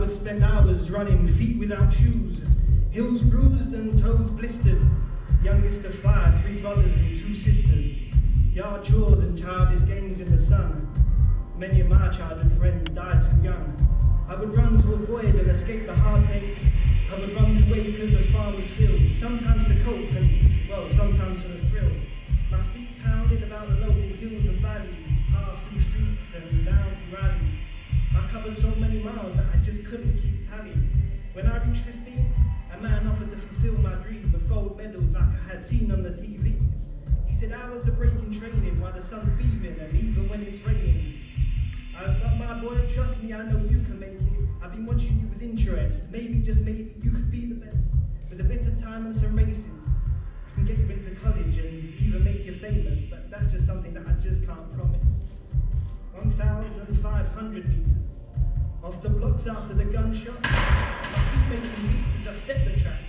would spend hours running, feet without shoes, heels bruised and toes blistered. Youngest of 5, 3 brothers and 2 sisters. Yard chores and childish games in the sun. Many of my childhood friends died too young. I would run to avoid and escape the heartache. I would run through acres of farmers' fields, sometimes to cope and, well, sometimes for the thrill. My feet pounded about the local hills and valleys, past through streets and down through alleys. I covered so many miles that I just couldn't keep tally. When I reached 15, a man offered to fulfill my dream of gold medals like I had seen on the TV. He said hours of breaking training while the sun's beaming and even when it's raining. But my boy, trust me, I know you can make it. I've been watching you with interest. Maybe, just maybe, you could be the best. With a bit of time and some races, I can get you into college and even make you famous, but that's just something that I just can't promise. 1,500 meters. Off the blocks after the gunshot, my feet making beats as I step the track.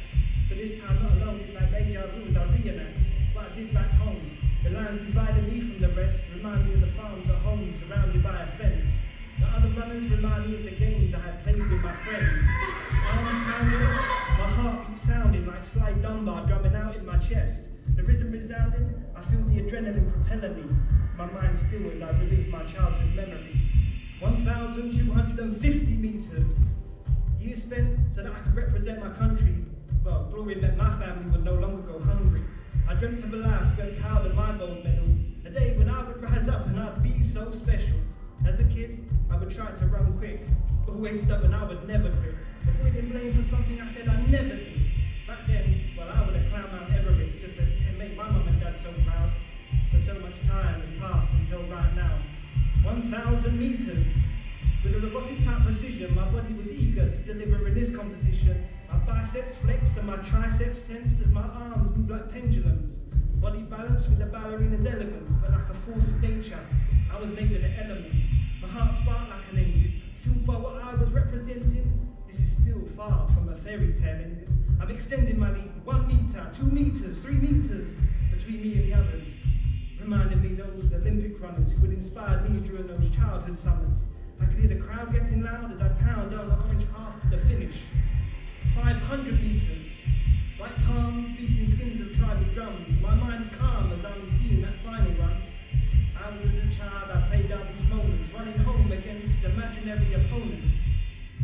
But this time not alone, it's like deja vu as I reenact what I did back home. The lines dividing me from the rest remind me of the farms at home surrounded by a fence. The other runners remind me of the games I had played with my friends. Arms pounding, my heartbeat sounding like Sly Dunbar drumming out in my chest. The rhythm resounding, I feel the adrenaline propelling me. My mind still as I relive my childhood memories. 1,250 meters. Years spent so that I could represent my country. Well, glory meant my family would no longer go hungry. I dreamt of a life spent proud of my gold medal. A day when I would rise up and I'd be so special. As a kid, I would try to run quick. Always stubborn, I would never quit. Avoiding blame for something I said I never did. Back then, well, I would have climbed Mount Everest just to make my mum and dad so proud. But so much time has passed until right now. 1,000 meters. With a robotic type precision, my body was eager to deliver in this competition. My biceps flexed and my triceps tensed as my arms moved like pendulums. Body balanced with the ballerina's elegance, but like a force of nature, I was made of the elements. My heart sparked like an engine, fueled by what I was representing. This is still far from a fairy tale ending. I've extended my lead 1 meter, 2 meters, 3 meters between me and the others. Reminded me those Olympic runners who had inspired me during those childhood summers. I could hear the crowd getting loud as I pound down the orange path to the finish. 500 meters. Like palms beating skins of tribal drums, my mind's calm as I'm seeing that final run. I was as a child, I played out these moments, running home against imaginary opponents.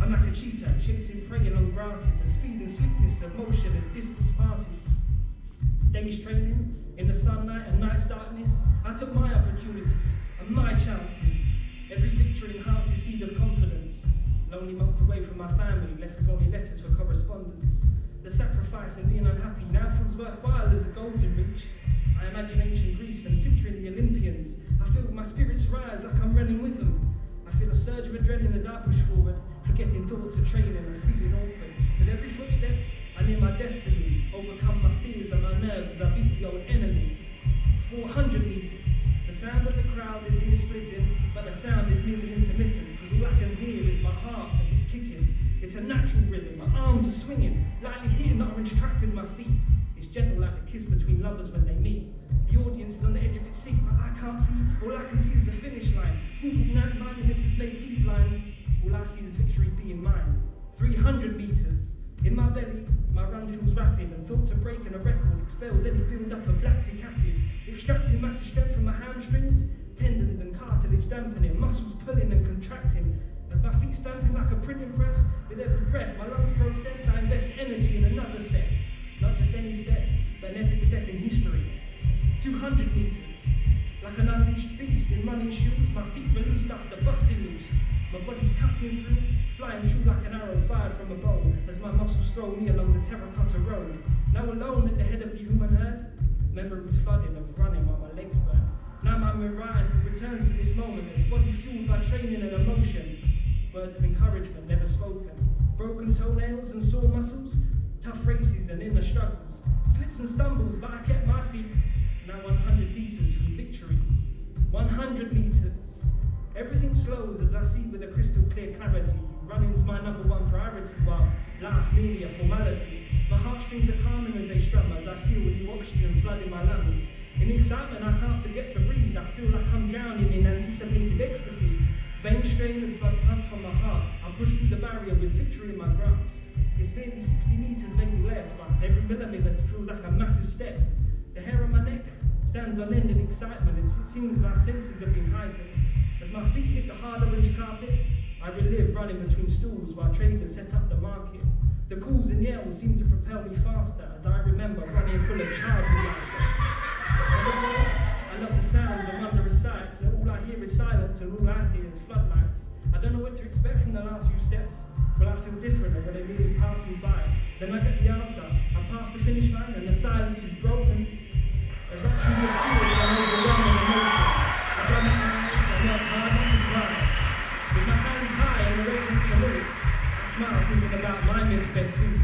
I'm like a cheetah, chasing prey on grasses, and speed and sleekness of motion as distance passes. Days training, in the sunlight and night's darkness, I took my opportunities and my chances. Every victory enhances seed of confidence. Lonely months away from my family, left with only letters for correspondence. The sacrifice and being unhappy now feels worthwhile as a goal to reach. I imagine ancient Greece and picturing the Olympians. I feel my spirits rise like I'm running with them. I feel a surge of adrenaline as I push forward, forgetting thoughts of training and feeling awkward. With every footstep, I near my destiny, overcome my fears and my nerves as I beat the old enemy. 400 meters. The sound of the crowd is ear splitting, but the sound is merely intermittent, because all I can hear is my heart as it's kicking. It's a natural rhythm, my arms are swinging, lightly hitting the orange track with my feet. It's gentle like a kiss between lovers when they meet. The audience is on the edge of its seat, but I can't see, all I can see is the finish line. Single-mindedness has made me blind, all I see is victory being mine. 300 meters. In my belly, my run feels rapid, and thoughts of breaking a record expels any build-up of lactic acid, extracting massive strength from my hamstrings, tendons and cartilage dampening, muscles pulling and contracting. As my feet stamping like a printing press, with every breath my lungs process, I invest energy in another step. Not just any step, but an epic step in history. 200 meters. Like an unleashed beast in running shoes, my feet released after busting loose. My body's cutting through, flying true like an arrow fired from a bow, as my muscles throw me along the terracotta road. Now alone at the head of the human herd, memories flooding of running while my legs burn. Now my mind returns to this moment as body fueled by training and emotion. Words of encouragement never spoken. Broken toenails and sore muscles, tough races and inner struggles. Slips and stumbles, but I kept my feet. Now 100 meters from victory. 100 meters. Everything slows as I see with a crystal clear clarity. Running's my #1 priority, while life merely a formality. My heartstrings are calming as they strum, as I feel new oxygen flooding my lungs. In the excitement I can't forget to breathe. I feel like I'm drowning in anticipated ecstasy. Vein strain as blood pumped from my heart. I push through the barrier with victory in my grasp. It's maybe 60 meters, maybe less, but every millimeter feels like a massive step. The hair on my neck stands on end in excitement. It seems my senses have been heightened. As my feet hit the hard orange carpet, I relive running between stools while traders set up the market. The calls and yells seem to propel me faster as I remember running full of childhood laughter. As a boy, I love the sounds of wondrous sights, and all I hear is silence and all I hear is floodlights. I don't know what to expect from the last few steps. Will I feel different or will they merely pass me by? Then I get the answer. I pass the finish line and the silence is broken. Eruptions of tears and overwhelming emotion. I run at my eyes, I work hard not to cry. With my hands high and the reverence salute, I smile thinking about my misspent youth.